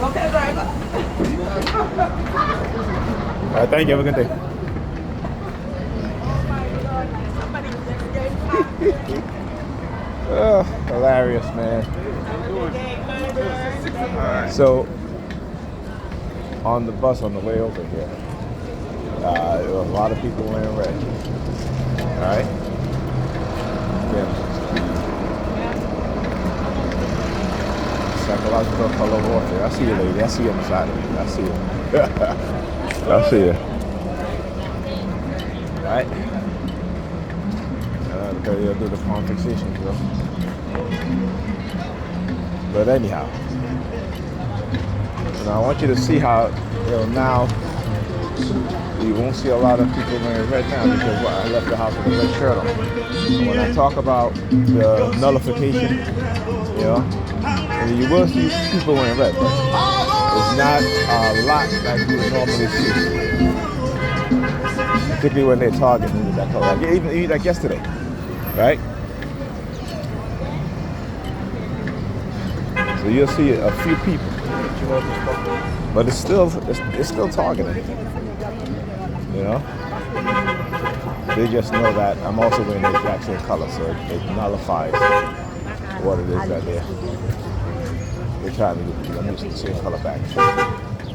Okay, driver. All right, thank you. Have a good day. Oh, hilarious, man. So, on the bus on the way over here, there were a lot of people wearing red. All right? Again, psychological color warfare. I see you, lady. I see you on the side of me. I see you. I see you. All right? Because you'll do the palm fixation, bro. But anyhow, I want you to see how, now you won't see a lot of people wearing red now because I left the house with a red shirt on. When I talk about the nullification, and you will see people wearing red, but it's not a lot like you would normally see. Particularly when they're targeting with that color. Like, even like yesterday, right? So you'll see a few people, but it's still targeting. They just know that I'm also wearing the exact same color, so it nullifies what it is that they're trying to do. I'm using the same color back,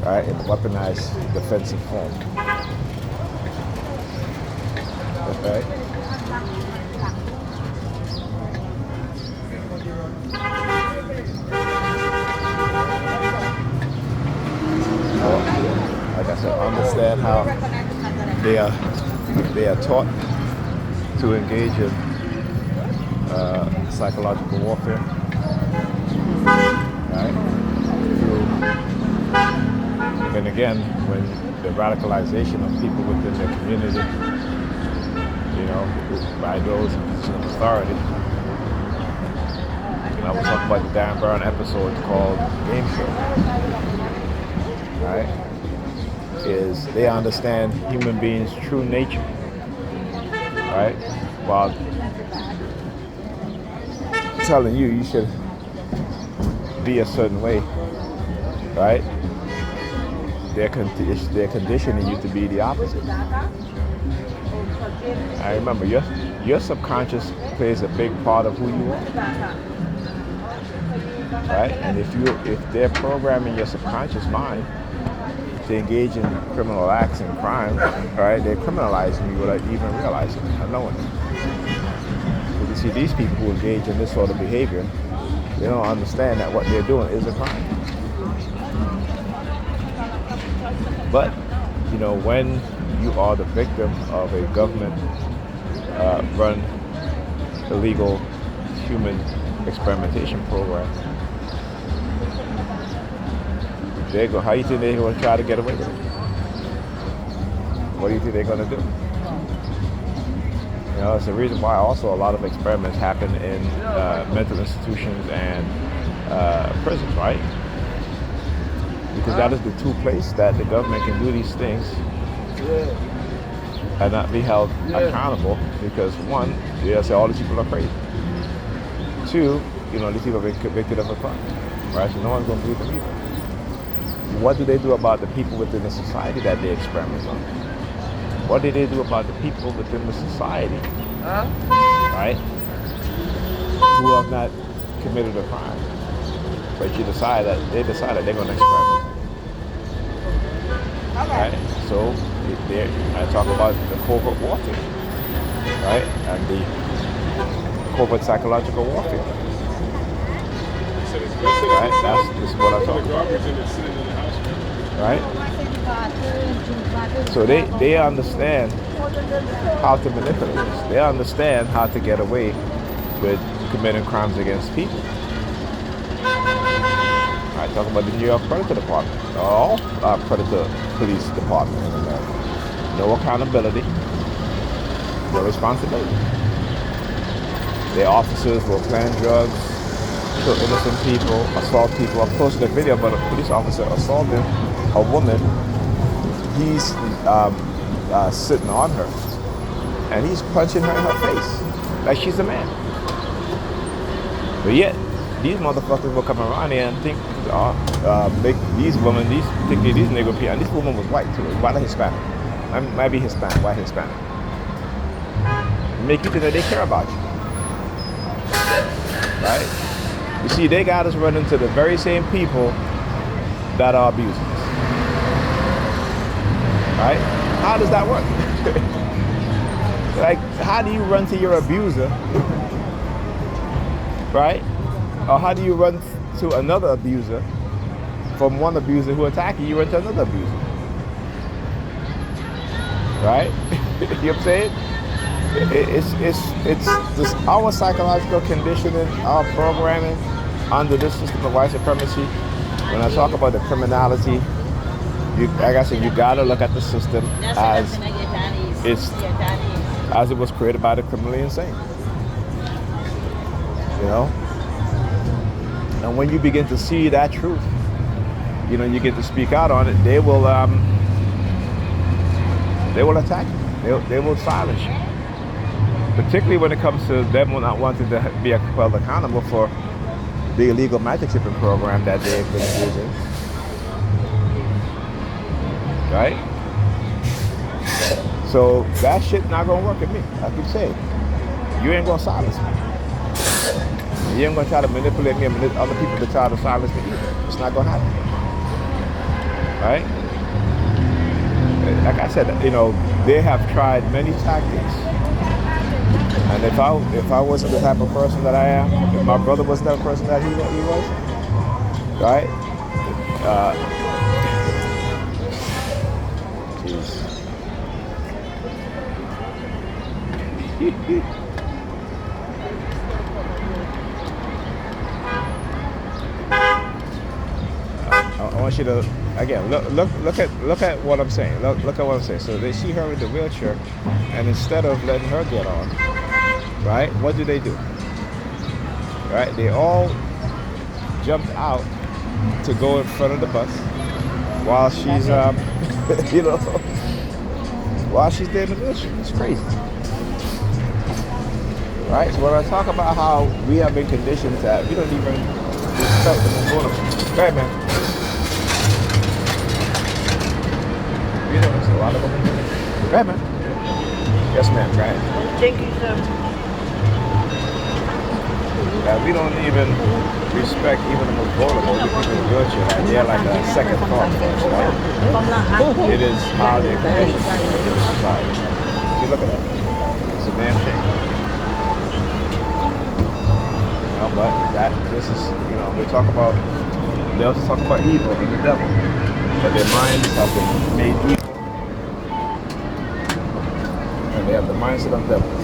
right? In a weaponized defensive form. Okay. Like I said, understand how they are taught to engage in psychological warfare, right? And again, when the radicalization of people within their community, by those in position of authority. And I was talking about the Dan Brown episode called Game Show, right? Is they understand human beings' true nature, right? While telling you should be a certain way, right? They're conditioning you to be the opposite. I remember your subconscious plays a big part of who you are, right? And if they're programming your subconscious mind to engage in criminal acts and crime, right? They're criminalizing you without even realizing it, or knowing it. But you see, these people who engage in this sort of behavior, they don't understand that what they're doing is a crime. But, when you are the victim of a government-run illegal human experimentation program, how do you think they're going to try to get away with it? What do you think they're going to do? It's the reason why also a lot of experiments happen in mental institutions and prisons, right? Because that is the two places that the government can do these things and not be held accountable. Because one, they'll say all these people are crazy. Two, these people have been convicted of a crime, right? So no one's going to believe them either. What do they do about the people within the society that they experiment on? What do they do about the people within the society, right, who have not committed a crime, but they decide that they're going to experiment, right? So I talk about the covert warfare, right, and the covert psychological warfare. Right? This is what I'm talking about. Right? So they understand how to manipulate this. They understand how to get away with committing crimes against people. I talk about the New York Predator Department. All Predator Police Department in America. No accountability. your responsibility. The officers will plant drugs, kill innocent people, assault people. I've posted a video about a police officer assaulting a woman. He's sitting on her, and he's punching her in her face like she's a man. But yet, these motherfuckers will come around here and think, make these women, particularly these Negro people, and this woman was white too, white or Hispanic. Might be Hispanic, white Hispanic. Make you think that they care about you. Right? You see, they got us running to the very same people that are abusing us. Right? How does that work? Like, how do you run to your abuser? Right? Or how do you run to another abuser? From one abuser who attacked you, you run to another abuser. Right? You know what I'm saying? It's this, our psychological conditioning, our programming under this system of white supremacy. When I talk about the criminality, like I said, you gotta look at the system as it was created by the criminally insane. You know? And when you begin to see that truth, you know, you get to speak out on it, they will attack you. They will silence you. Particularly when it comes to them not wanting to be held accountable for the illegal microchipping program that they've been using. Right? So that shit not gonna work with me. I keep saying, you ain't gonna silence me. You ain't gonna try to manipulate me and other people to try to silence me either. It's not gonna happen. Right? Like I said, you know, they have tried many tactics. And if I wasn't the type of person that I am, if my brother wasn't the person that he was, right? Jeez. I want you to again look at what I'm saying. Look at what I'm saying. So they see her in the wheelchair, and instead of letting her get on, right? What do? Right? They all jumped out to go in front of the bus while she's you know, while she's there in the wheelchair. It's crazy. Right? So when I talk about how we have been conditioned that we don't even respect the vulnerable. Go ahead, man. You know, there's a lot of them. Go ahead, man. Yes, ma'am. Go ahead. Thank you, sir. We don't even respect even the most vulnerable people in the wheelchair. Like they're like a second thought for us, right? It is how they're conditioned in society. You look at that. It's a damn shame. You know, but this is, you know, they also talk about evil and the devil. But their minds have been made evil. And they have the mindset of devils.